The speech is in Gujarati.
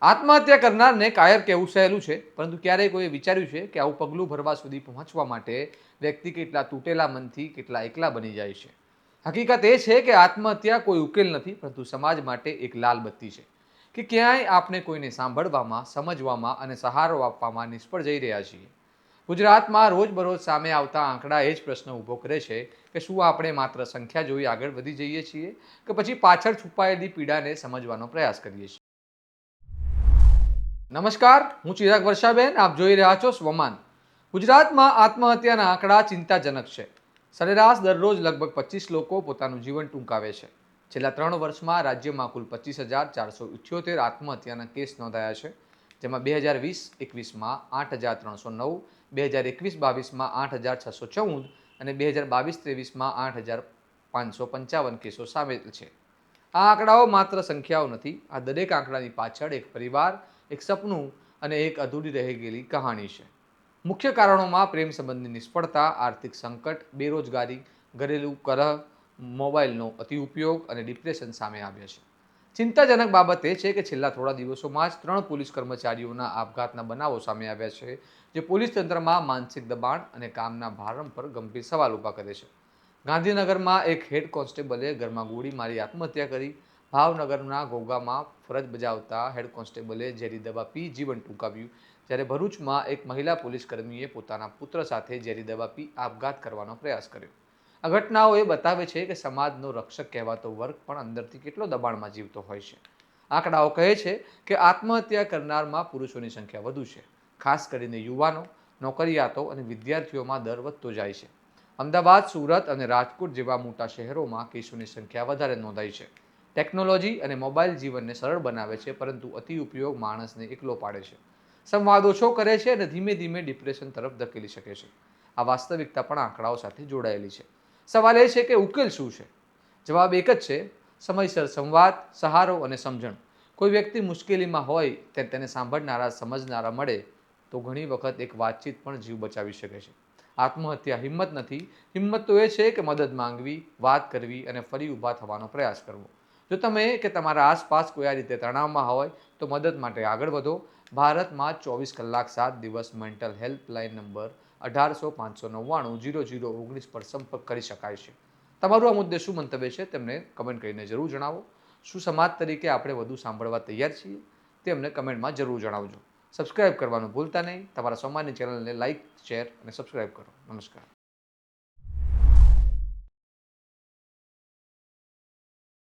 આત્મહત્યા કરનારને કાયર કહેવું સહેલું છે, પરંતુ ક્યારેય કોઈએ વિચાર્યું છે કે આવું પગલું ભરવા સુધી પહોંચવા માટે વ્યક્તિ કેટલા તૂટેલા મનથી કેટલા એકલા બની જાય છે? હકીકત એ છે કે આત્મહત્યા કોઈ ઉકેલ નથી, પરંતુ સમાજ માટે એક લાલ બત્તી છે કે ક્યાંય આપણે કોઈને સાંભળવામાં, સમજવામાં અને સહારો આપવામાં નિષ્ફળ જઈ રહ્યા છીએ. ગુજરાતમાં રોજબરોજ સામે આવતા આંકડા એ જ પ્રશ્ન ઊભો કરે છે કે શું આપણે માત્ર સંખ્યા જોઈ આગળ વધી જઈએ છીએ કે પછી પાછળ છુપાયેલી પીડાને સમજવાનો પ્રયાસ કરીએ છીએ? નમસ્કાર, હું ચિરાગ વર્ષાબેન. આપ જોઈ રહ્યા છો સ્વમાન. ગુજરાતમાં આત્મહત્યાના આંકડા ચિંતાજનક છે. સરેરાશ દરરોજ લગભગ 25 લોકો પોતાનું જીવન ટૂંકાવે છે. છેલ્લા 3 વર્ષમાં રાજ્યમાં કુલ 25,478 આત્મહત્યાના કેસ નોંધાયા છે, જેમાં 2020-21માં 8,309, 2021-22માં 8,614 અને 2022-23માં 8,555 કેસો સામેલ છે. આ આંકડાઓ માત્ર સંખ્યાઓ નથી, આ દરેક આંકડાની પાછળ એક પરિવાર, એક સપનું અને એક અધૂરી રહી ગયેલી કહાણી છે. મુખ્ય કારણોમાં પ્રેમ સંબંધની નિષ્ફળતા, આર્થિક સંકટ, બેરોજગારી, ઘરેલું કલહ, મોબાઈલનો અતિ ઉપયોગ અને ડિપ્રેશન સામે આવ્યા છે. ચિંતાજનક બાબત એ છે કે છેલ્લા થોડા દિવસોમાં જ 3 પોલીસ કર્મચારીઓના આપઘાતના બનાવો સામે આવ્યા છે, જે પોલીસ તંત્રમાં માનસિક દબાણ અને કામના ભારણ પર ગંભીર સવાલ ઊભા કરે છે. ગાંધીનગરમાં એક હેડ કોન્સ્ટેબલે ઘરમાં ગોળી મારી આત્મહત્યા કરી. ભાવનગરના ઘોઘામાં ફરજ બજાવતા હેડ કોન્સ્ટેબલે ઝેરી દવા પી જીવન ટૂંકાવ્યું, જ્યારે ભરૂચમાં એક મહિલા પોલીસકર્મીએ પોતાના પુત્ર સાથે ઝેરી દવા પી આપઘાત કરવાનો પ્રયાસ કર્યો. આ ઘટનાઓ એ બતાવે છે કે સમાજનો રક્ષક કહેવાતો વર્ગ પણ અંદરથી કેટલો દબાણમાં જીવતો હોય છે. આંકડાઓ કહે છે કે આત્મહત્યા કરનારમાં પુરુષોની સંખ્યા વધુ છે. ખાસ કરીને યુવાનો, નોકરિયાતો અને વિદ્યાર્થીઓમાં દર વધતો જાય છે. અમદાવાદ, સુરત અને રાજકોટ જેવા મોટા શહેરોમાં કેસોની સંખ્યા વધારે નોંધાઈ છે. ટેકનોલોજી અને મોબાઈલ જીવનને સરળ બનાવે છે, પરંતુ અતિ ઉપયોગ માણસને એકલો પાડે છે, સંવાદ ઓછો કરે છે અને ધીમે ધીમે ડિપ્રેશન તરફ ધકેલી શકે છે. આ વાસ્તવિકતા પણ આંકડાઓ સાથે જોડાયેલી છે. સવાલ એ છે કે ઉકેલ શું છે? જવાબ એક જ છે: સમયસર સંવાદ, સહારો અને સમજણ. કોઈ વ્યક્તિ મુશ્કેલીમાં હોય ત્યારે તેને સાંભળનારા, સમજનારા મળે તો ઘણી વખત એક વાતચીત પણ જીવ બચાવી શકે છે. આત્મહત્યા હિંમત નથી. હિંમત તો એ છે કે મદદ માંગવી, વાત કરવી અને ફરી ઊભા થવાનો પ્રયાસ કરવો. જો તમે કે તમારા આસપાસ કોઈ આ રીતે તણાવમાં હોય તો મદદ માટે આગળ વધો. ભારતમાં 24 કલાક 7 દિવસ મેન્ટલ હેલ્પલાઇન નંબર 1800-599-0019 પર સંપર્ક કરી શકાય છે. તમારું આ મુદ્દે શું મંતવ્ય છે તેમને કમેન્ટ કરીને જરૂર જણાવો. શું સમાજ તરીકે આપણે વધુ સાંભળવા તૈયાર છીએ? તે અમને કમેન્ટમાં જરૂર જણાવજો. સબસ્ક્રાઇબ કરવાનું ભૂલતા નહીં. તમારા સ્વમાનની ચેનલને લાઇક, શેર અને સબસ્ક્રાઇબ કરો. નમસ્કાર.